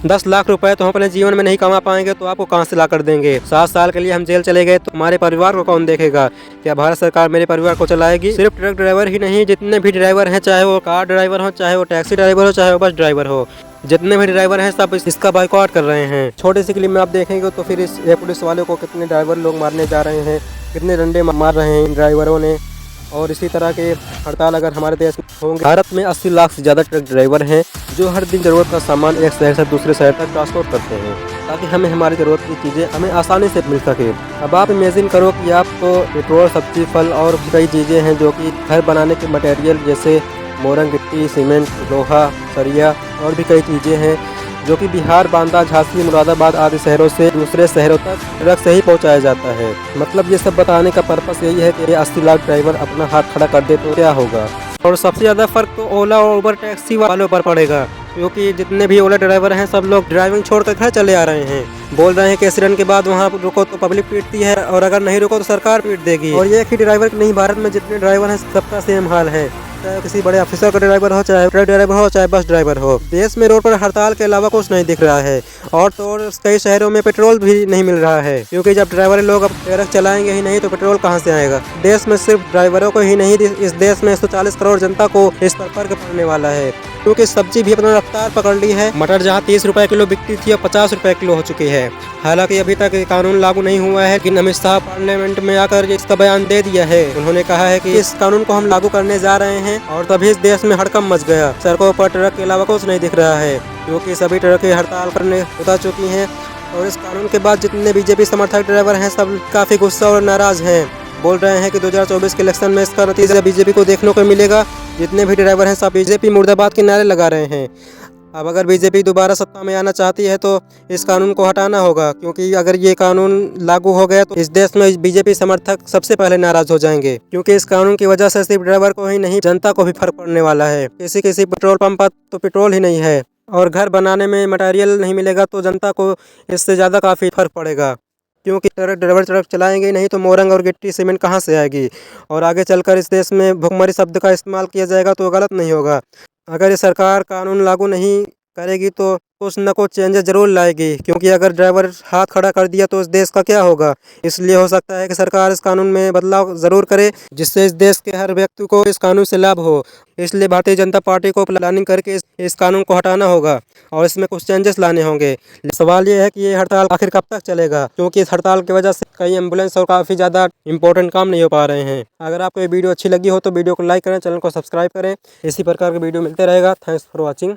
10 लाख रुपए तो हम अपने जीवन में नहीं कमा पाएंगे तो आपको कहां से ला कर देंगे। 7 साल के लिए हम जेल चले गए तो हमारे परिवार को कौन देखेगा? क्या भारत सरकार मेरे परिवार को चलाएगी? सिर्फ ट्रक ड्राइवर ही नहीं, जितने भी ड्राइवर हैं, चाहे वो कार ड्राइवर हो, चाहे वो टैक्सी ड्राइवर हो, चाहे वो बस ड्राइवर हो, जितने भी ड्राइवर हैं सब इसका बाइकआउट कर रहे हैं। छोटे से क्लिप में आप देखेंगे तो फिर इस पुलिस वाले को कितने ड्राइवर लोग मारने जा रहे हैं, कितने डंडे मार रहे हैं इन ड्राइवरों ने। और इसी तरह के हड़ताल अगर हमारे देश में होंगे। भारत में 80 लाख से ज़्यादा ट्रक ड्राइवर हैं जो हर दिन ज़रूरत का सामान एक शहर से दूसरे शहर तक ट्रांसपोर्ट करते हैं ताकि हमें हमारी ज़रूरत की चीज़ें हमें आसानी से मिल सके। अब आप इमेजिन करो कि आपको पेट्रोल, सब्जी, फल और कई चीज़ें हैं जो कि घर बनाने के मटेरियल जैसे मोरंग, गिट्टी, सीमेंट, लोहा, सरिया और भी कई चीज़ें हैं जो कि बिहार, बांदा, झांसी, मुरादाबाद आदि शहरों से दूसरे शहरों तक ट्रक से ही पहुंचाया जाता है। मतलब ये सब बताने का पर्पस यही है कि 80 लाख ड्राइवर अपना हाथ खड़ा कर दे तो क्या होगा। और सबसे ज़्यादा फर्क तो ओला और उबर टैक्सी वालों पर पड़ेगा, क्योंकि जितने भी ओला ड्राइवर हैं सब लोग ड्राइविंग छोड़कर घर चले आ रहे हैं। बोल रहे हैं कि एक्सीडेंट के बाद वहाँ रुको तो पब्लिक पीटती है और अगर नहीं रुको तो सरकार पीट देगी। और ये एक ही ड्राइवर की नहीं, भारत में जितने ड्राइवर हैं सबका सेम हाल है, चाहे किसी बड़े ऑफिसर का ड्राइवर हो, चाहे ट्रक ड्राइवर हो, चाहे बस ड्राइवर हो। देश में रोड पर हड़ताल के अलावा कुछ नहीं दिख रहा है। और तो और कई शहरों में पेट्रोल भी नहीं मिल रहा है, क्योंकि जब ड्राइवर लोग अब ट्रक चलाएंगे ही नहीं तो पेट्रोल कहां से आएगा। देश में सिर्फ ड्राइवरों को ही नहीं, इस देश में 140 करोड़ जनता को इस पर फर्क पड़ने वाला है, क्योंकि सब्जी भी अपना रफ्तार पकड़ ली है। मटर जहां 30 रुपए किलो बिकती थी अब 50 रुपए किलो हो चुकी है। हालांकि अभी तक कानून लागू नहीं हुआ है, लेकिन अमित शाह पार्लियामेंट में आकर इसका बयान दे दिया है। उन्होंने कहा है कि इस कानून को हम लागू करने जा रहे हैं और तभी इस देश में हड़कंप मच गया। सड़कों पर ट्रक के अलावा कुछ नहीं दिख रहा है, क्योंकि सभी ट्रकें हड़ताल करने उतर चुकी हैं। और इस कानून के बाद जितने बीजेपी समर्थक ड्राइवर हैं सब काफ़ी गुस्सा और नाराज हैं। बोल रहे हैं कि 2024 के इलेक्शन में इसका नतीजा बीजेपी को देखने को मिलेगा। जितने भी ड्राइवर हैं सब बीजेपी मुर्दाबाद के नारे लगा रहे हैं। अब अगर बीजेपी दोबारा सत्ता में आना चाहती है तो इस कानून को हटाना होगा, क्योंकि अगर ये कानून लागू हो गया तो इस देश में बीजेपी समर्थक सबसे पहले नाराज हो जाएंगे, क्योंकि इस कानून की वजह से सिर्फ ड्राइवर को ही नहीं जनता को भी फर्क पड़ने वाला है। किसी किसी पेट्रोल पंप पर तो पेट्रोल ही नहीं है और घर बनाने में मटेरियल नहीं मिलेगा तो जनता को इससे ज़्यादा काफ़ी फर्क पड़ेगा, क्योंकि ट्रक ड्राइवर ट्रक चलाएंगे नहीं तो मोरंग और गिट्टी, सीमेंट कहाँ से आएगी। और आगे चलकर इस देश में भुखमरी शब्द का इस्तेमाल किया जाएगा तो गलत नहीं होगा। अगर ये सरकार कानून लागू नहीं करेगी तो कुछ न कुछ चेंजेस जरूर लाएगी, क्योंकि अगर ड्राइवर हाथ खड़ा कर दिया तो इस देश का क्या होगा। इसलिए हो सकता है कि सरकार इस कानून में बदलाव ज़रूर करे, जिससे इस देश के हर व्यक्ति को इस कानून से लाभ हो। इसलिए भारतीय जनता पार्टी को प्लानिंग करके इस कानून को हटाना होगा और इसमें कुछ चेंजेस लाने होंगे। सवाल ये है कि ये हड़ताल आखिर कब तक चलेगा, क्योंकि इस हड़ताल की वजह से कई एम्बुलेंस और काफ़ी ज़्यादा इंपॉर्टेंट काम नहीं हो पा रहे हैं। अगर आपको ये वीडियो अच्छी लगी हो तो वीडियो को लाइक करें, चैनल को सब्सक्राइब करें। इसी प्रकार की वीडियो मिलते रहेगा। Thanks for watching.